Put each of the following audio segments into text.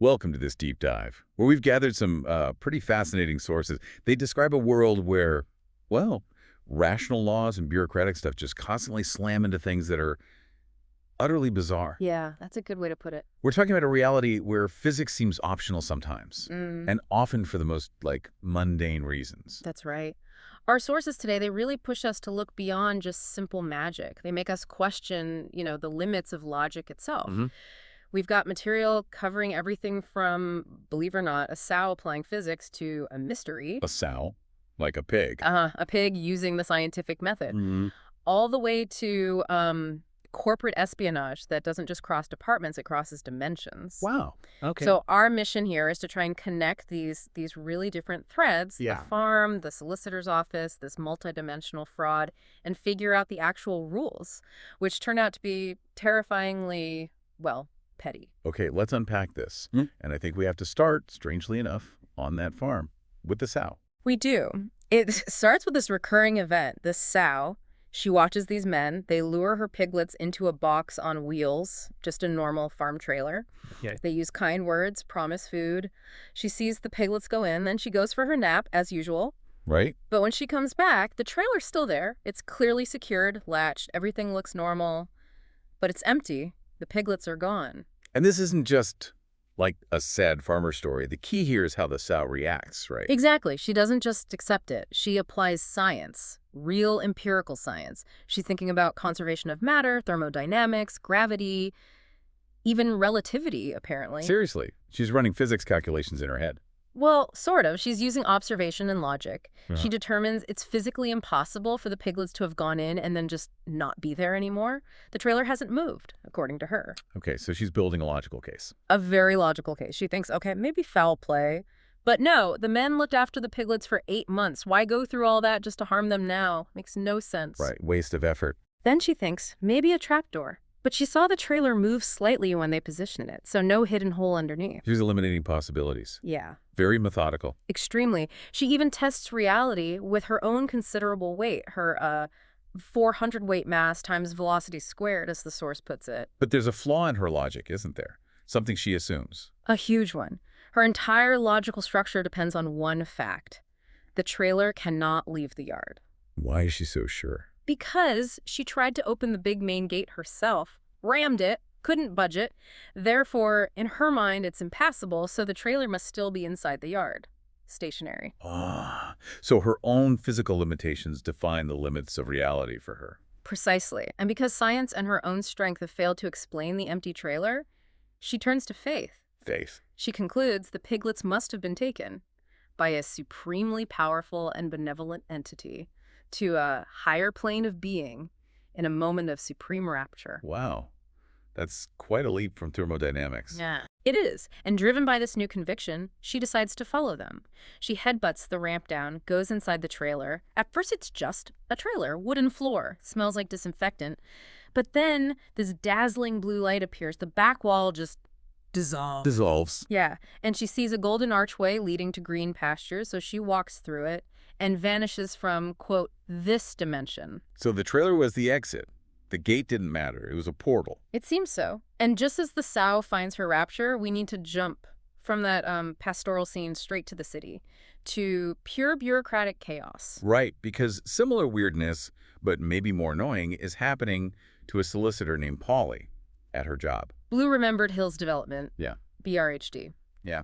Welcome to this deep dive, where we've gathered some pretty fascinating sources. They describe a world where, well, rational laws and bureaucratic stuff just constantly slam into things that are utterly bizarre. Yeah, that's a good way to put it. We're talking about a reality where physics seems optional sometimes, Mm, and often for the most, mundane reasons. that's right. Our sources today, they really push us to look beyond just simple magic. They make us question, the limits of logic itself. hmm We've got material covering everything from, believe it or not, a sow applying physics to a mystery, A sow, like a pig. a pig using the scientific method, Mhm. all the way to corporate espionage that doesn't just cross departments, it crosses dimensions. Wow. Okay. So our mission here is to try and connect these really different threads, Yeah. the farm, the solicitor's office, this multidimensional fraud, and figure out the actual rules, which turn out to be terrifyingly, well, petty. Okay, let's unpack this. And I think we have to start, strangely enough, on that farm with the sow. We do. It starts with this recurring event, this sow. She watches these men. They lure her piglets into a box on wheels, just a normal farm trailer. Yeah. They use kind words, promise food. She sees the piglets go in, then she goes for her nap, as usual. Right? But when she comes back, the trailer's still there. It's clearly secured, latched, everything looks normal. But it's empty. The piglets are gone. And this isn't just like a sad farmer story. The key here is how the sow reacts, right? Exactly. She doesn't just accept it. She applies science, real empirical science. She's thinking about conservation of matter, thermodynamics, gravity, even relativity, apparently. Seriously, she's running physics calculations in her head. Well, sort of. She's using observation and logic. Uh-huh. She determines it's physically impossible for the piglets to have gone in and then just not be there anymore. The trailer hasn't moved, according to her. Okay, so she's building a logical case. A very logical case. She thinks, okay, maybe foul play. But no, the men looked after the piglets for 8 months. Why go through all that just to harm them now? Makes no sense. Right, waste of effort. Then she thinks, maybe a trapdoor. But she saw the trailer move slightly when they positioned it, so no hidden hole underneath. She's eliminating possibilities. Yeah. Very methodical. Extremely. She even tests reality with her own considerable weight, her 400 weight mass times velocity squared, as the source puts it. But there's a flaw in her logic, isn't there? Something she assumes. A huge one. Her entire logical structure depends on one fact. The trailer cannot leave the yard. Why is she so sure? Because she tried to open the big main gate herself, rammed it, couldn't budge it. Therefore, in her mind, it's impassable, so the trailer must still be inside the yard. Stationary. Ah, so her own physical limitations define the limits of reality for her. Precisely. And because science and her own strength have failed to explain the empty trailer, she turns to faith. Faith. She concludes the piglets must have been taken by a supremely powerful and benevolent entity to a higher plane of being in a moment of supreme rapture. Wow. That's quite a leap from thermodynamics. Yeah. It is. And driven by this new conviction, she decides to follow them. She headbutts the ramp down, goes inside the trailer. At first, it's just a trailer, wooden floor, smells like disinfectant. But then this dazzling blue light appears. The back wall just dissolves. Yeah. And she sees a golden archway leading to green pastures, so she walks through it and vanishes from, quote, this dimension. So the trailer was the exit. The gate didn't matter. It was a portal. It seems so. And just as the sow finds her rapture, we need to jump from that pastoral scene straight to the city, to pure bureaucratic chaos. Right, because similar weirdness, but maybe more annoying, is happening to a solicitor named Polly at her job. Blue remembered Hill's development. Yeah. BRHD. Yeah.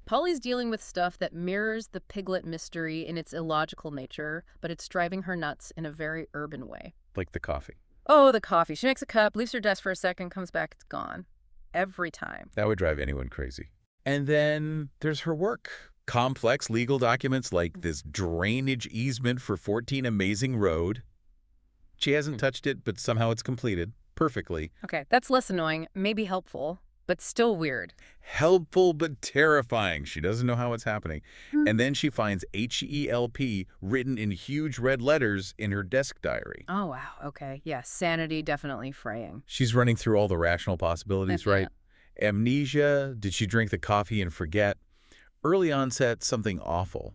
Polly's dealing with stuff that mirrors the piglet mystery in its illogical nature, but it's driving her nuts in a very urban way. Like the coffee. Oh, the coffee. She makes a cup, leaves her desk for a second, comes back, it's gone. Every time. That would drive anyone crazy. And then there's her work. Complex legal documents like this drainage easement for 14 Amazing Road. She hasn't touched it, but somehow it's completed perfectly. Okay, that's less annoying, maybe helpful, but still weird. Helpful but terrifying. She doesn't know how it's happening. And then she finds H-E-L-P written in huge red letters in her desk diary. Oh, wow. Okay. Yeah, sanity definitely fraying. She's running through all the rational possibilities, right? Amnesia. Did she drink the coffee and forget? Early onset, something awful.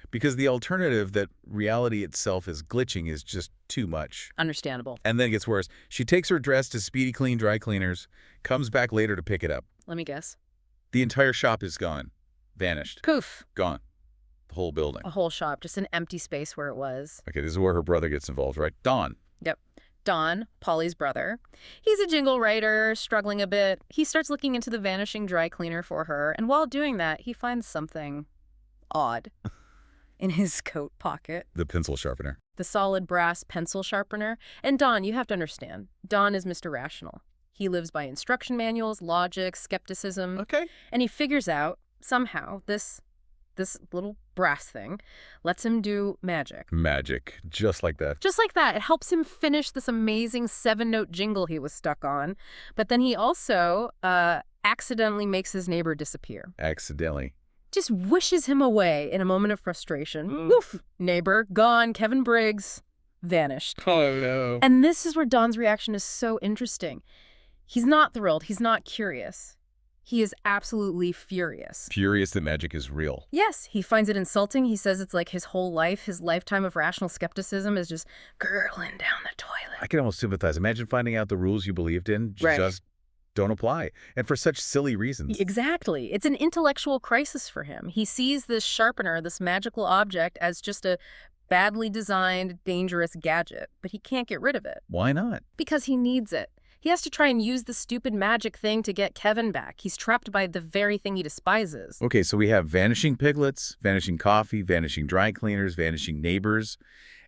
Because the alternative that reality itself is glitching is just too much. Understandable. And then it gets worse. She takes her dress to Speedy Clean dry cleaners, comes back later to pick it up. Let me guess. The entire shop is gone. Vanished. Poof. Gone. The whole building. A whole shop, just an empty space where it was. Okay, this is where her brother gets involved, right? Don. Yep. Don, Polly's brother. He's a jingle writer, struggling a bit. He starts looking into the vanishing dry cleaner for her, and while doing that, he finds something odd in his coat pocket. The pencil sharpener. The solid brass pencil sharpener. And Don, you have to understand, Don is Mr. Rational. He lives by instruction manuals, logic, skepticism. Okay. And he figures out, somehow, this little brass thing lets him do magic. Magic. Just like that. Just like that. It helps him finish this amazing 7-note jingle he was stuck on. But then he also accidentally makes his neighbor disappear. Accidentally. Just wishes him away in a moment of frustration. Oof. Neighbor, gone. Kevin Briggs, vanished. Oh, no. And this is where Don's reaction is so interesting. He's not thrilled. He's not curious. He is absolutely furious. Furious that magic is real. Yes, he finds it insulting. He says it's like his whole life, his lifetime of rational skepticism is just gurgling down the toilet. I can almost sympathize. Imagine finding out the rules you believed in just don't apply. And for such silly reasons. Exactly. It's an intellectual crisis for him. He sees this sharpener, this magical object, as just a badly designed, dangerous gadget. But he can't get rid of it. Why not? Because he needs it. He has to try and use the stupid magic thing to get Kevin back. He's trapped by the very thing he despises. Okay, so we have vanishing piglets, vanishing coffee, vanishing dry cleaners, vanishing neighbors,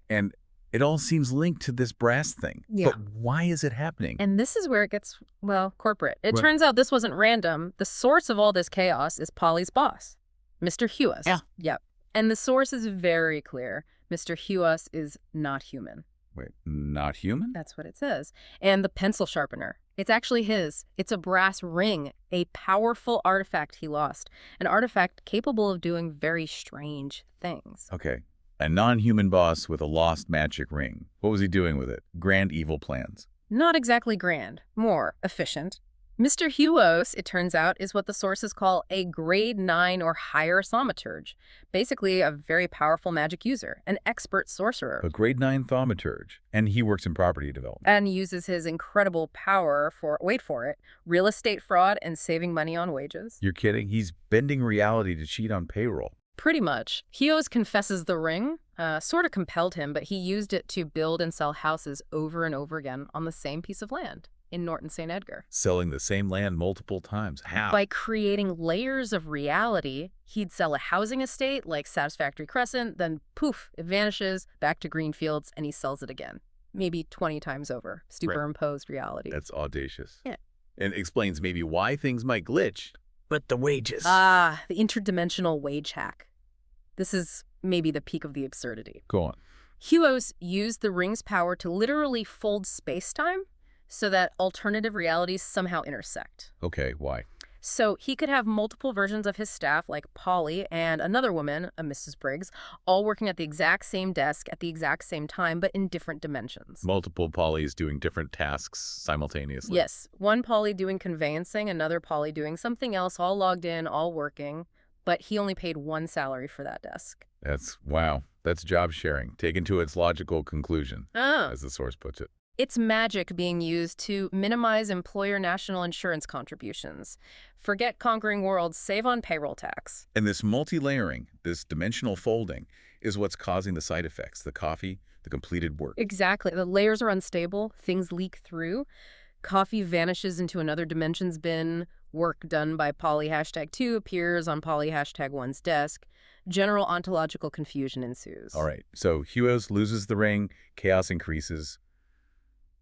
and it all seems linked to this brass thing. Yeah. But why is it happening? And this is where it gets, well, corporate. It turns out this wasn't random. The source of all this chaos is Polly's boss, Mr. Huos. Yeah. Yep. And the source is very clear. Mr. Huos is not human. Wait, not human? That's what it says. And the pencil sharpener. It's actually his. It's a brass ring, a powerful artifact he lost. An artifact capable of doing very strange things. Okay. A non-human boss with a lost magic ring. What was he doing with it? Grand evil plans. Not exactly grand. More efficient. Mr. Huos, it turns out, is what the sources call a grade 9 or higher thaumaturge. Basically, a very powerful magic user, an expert sorcerer. A grade 9 thaumaturge. And he works in property development. And uses his incredible power for, wait for it, real estate fraud and saving money on wages. You're kidding? He's bending reality to cheat on payroll. Pretty much. Huos confesses the ring sort of compelled him, but he used it to build and sell houses over and over again on the same piece of land in Norton St. Edgar. Selling the same land multiple times. How? By creating layers of reality, he'd sell a housing estate like Satisfactory Crescent, then poof, it vanishes, back to green fields, and he sells it again. Maybe 20 times over. Superimposed reality. That's audacious. Yeah. And explains maybe why things might glitch. But the wages. Ah, the interdimensional wage hack. This is maybe the peak of the absurdity. Go on. Huos used the ring's power to literally fold space-time so that alternative realities somehow intersect. Okay, why? So he could have multiple versions of his staff, like Polly and another woman, a Mrs. Briggs, all working at the exact same desk at the exact same time, but in different dimensions. Multiple Pollys doing different tasks simultaneously. Yes. One Polly doing conveyancing, another Polly doing something else, all logged in, all working, but he only paid one salary for that desk. Wow. That's job sharing, taken to its logical conclusion, as the source puts it. It's magic being used to minimize employer national insurance contributions. Forget conquering worlds, save on payroll tax. And this multi-layering, this dimensional folding, is what's causing the side effects, the coffee, the completed work. Exactly. The layers are unstable. Things leak through. Coffee vanishes into another dimensions bin. Work done by Polly #2 appears on Polly #1's desk. General ontological confusion ensues. All right. So Huos loses the ring. Chaos increases.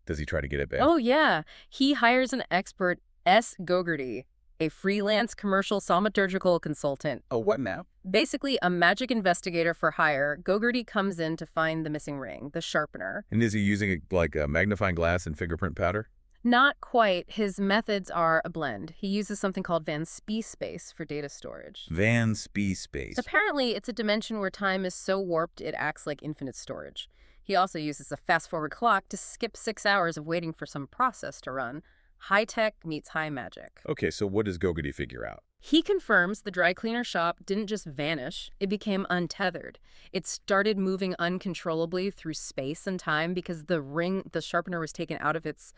Does he try to get it back? Oh, yeah. He hires an expert, Gogerty, a freelance commercial thaumaturgical consultant. Oh, what now? Basically, a magic investigator for hire. Gogerty comes in to find the missing ring, the sharpener. And is he using a magnifying glass and fingerprint powder? Not quite. His methods are a blend. He uses something called Van Spee space for data storage. Van Spee space. Apparently, it's a dimension where time is so warped it acts like infinite storage. He also uses a fast-forward clock to skip 6 hours of waiting for some process to run. High tech meets high magic. Okay, so what does Gogerty figure out? He confirms the dry cleaner shop didn't just vanish, it became untethered. It started moving uncontrollably through space and time because the sharpener was taken out of its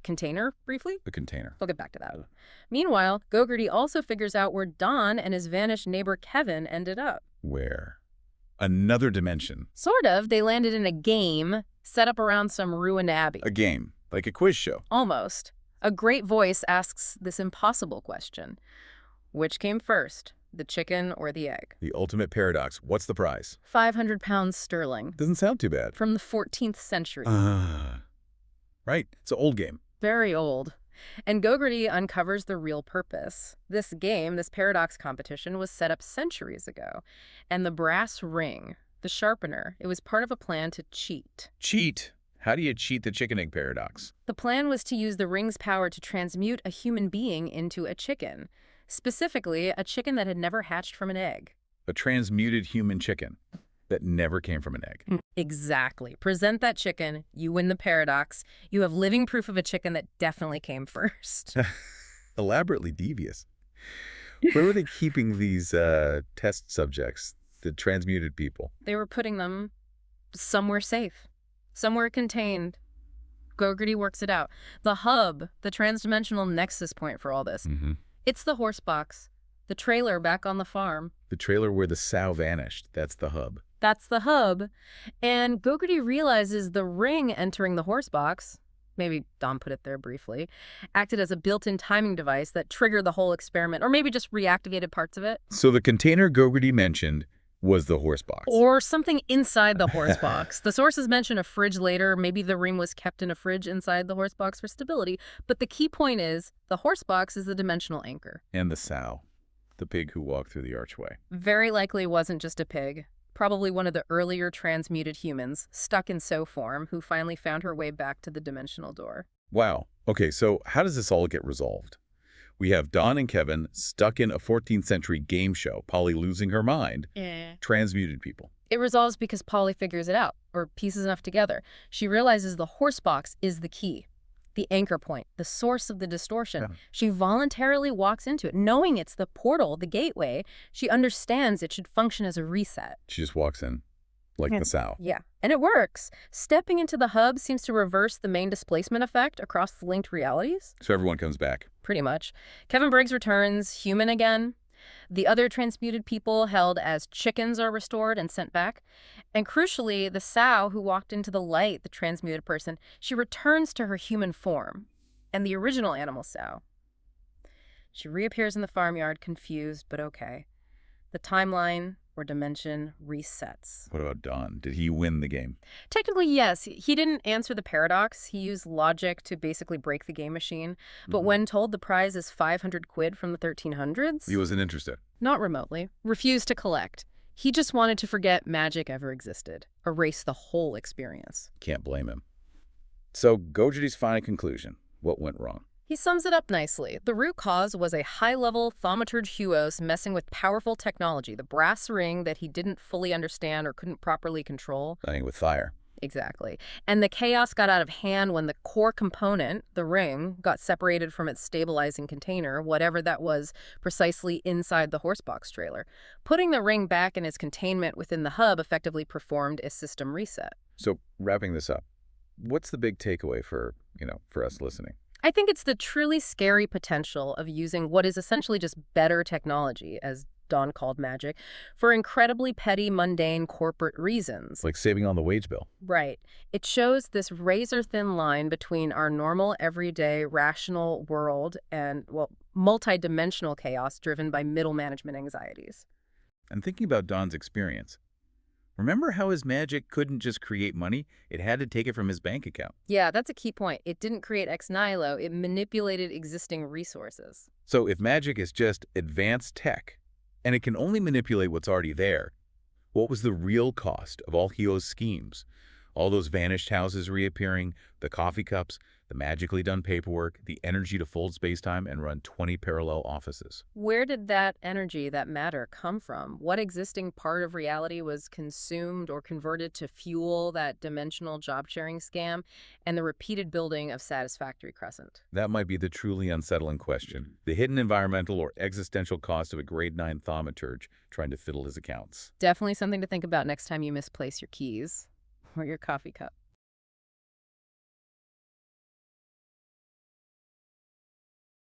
Container, briefly? The container. We'll get back to that. Meanwhile, Gogerty also figures out where Don and his vanished neighbor Kevin ended up. Where? Another dimension. Sort of. They landed in a game set up around some ruined abbey. A game, like a quiz show. Almost. A great voice asks this impossible question. Which came first, the chicken or the egg? The ultimate paradox. What's the prize? 500 pounds sterling. Doesn't sound too bad. From the 14th century. Right. It's an old game. Very old. And Gogerty uncovers the real purpose. This game, this paradox competition, was set up centuries ago. And the brass ring, the sharpener, it was part of a plan to cheat. Cheat? How do you cheat the chicken egg paradox? The plan was to use the ring's power to transmute a human being into a chicken. Specifically, a chicken that had never hatched from an egg. A transmuted human chicken that never came from an egg. Exactly. Present that chicken, you win the paradox. You have living proof of a chicken that definitely came first. Elaborately devious. Where were they keeping these test subjects, the transmuted people? They were putting them somewhere safe, somewhere contained. Gogerty works it out. The hub, the transdimensional nexus point for all this. It's the horse box, the trailer back on the farm. The trailer where the sow vanished. That's the hub. That's the hub. And Gogerty realizes the ring entering the horse box, maybe Don put it there briefly, acted as a built-in timing device that triggered the whole experiment, or maybe just reactivated parts of it. So the container Gogerty mentioned was the horse box. Or something inside the horse box. The sources mention a fridge later. Maybe the ring was kept in a fridge inside the horse box for stability. But the key point is the horse box is the dimensional anchor. And the sow, the pig who walked through the archway. Very likely wasn't just a pig. Probably one of the earlier transmuted humans, stuck in sow form, who finally found her way back to the dimensional door. Wow. Okay, so how does this all get resolved? We have Don and Kevin stuck in a 14th century game show, Polly losing her mind, transmuted people. It resolves because Polly figures it out, or pieces enough together. She realizes the horse box is the key, the anchor point, the source of the distortion. Yeah. She voluntarily walks into it, knowing it's the portal, the gateway. She understands it should function as a reset. She just walks in, like the sow. Yeah, and it works. Stepping into the hub seems to reverse the main displacement effect across the linked realities. So everyone comes back. Pretty much. Kevin Briggs returns human again. The other transmuted people held as chickens are restored and sent back. And crucially, the sow who walked into the light, the transmuted person, she returns to her human form. And the original animal sow. She reappears in the farmyard, confused, but okay. The timeline or dimension resets. What about Don? Did he win the game? Technically, yes. He didn't answer the paradox. He used logic to basically break the game machine. But when told the prize is 500 quid from the 1300s... He wasn't interested. Not remotely. Refused to collect. He just wanted to forget magic ever existed. Erase the whole experience. Can't blame him. So, Gogerty's final conclusion. What went wrong? He sums it up nicely. The root cause was a high-level thaumaturge Huos messing with powerful technology, the brass ring that he didn't fully understand or couldn't properly control. Playing with fire. Exactly. And the chaos got out of hand when the core component, the ring, got separated from its stabilizing container, whatever that was, precisely inside the horsebox trailer. Putting the ring back in its containment within the hub effectively performed a system reset. So, wrapping this up, what's the big takeaway for us listening? I think it's the truly scary potential of using what is essentially just better technology, as Don called magic, for incredibly petty, mundane corporate reasons. Like saving on the wage bill. Right. It shows this razor-thin line between our normal, everyday, rational world and, well, multi-dimensional chaos driven by middle management anxieties. And thinking about Don's experience, remember how his magic couldn't just create money? It had to take it from his bank account. Yeah, that's a key point. It didn't create ex nihilo. It manipulated existing resources. So if magic is just advanced tech, and it can only manipulate what's already there, what was the real cost of all Huos' schemes? All those vanished houses reappearing, the coffee cups, the magically done paperwork, the energy to fold space-time and run 20 parallel offices. Where did that energy, that matter, come from? What existing part of reality was consumed or converted to fuel that dimensional job-sharing scam and the repeated building of Satisfactory Crescent? That might be the truly unsettling question. The hidden environmental or existential cost of a grade 9 thaumaturge trying to fiddle his accounts. Definitely something to think about next time you misplace your keys or your coffee cup.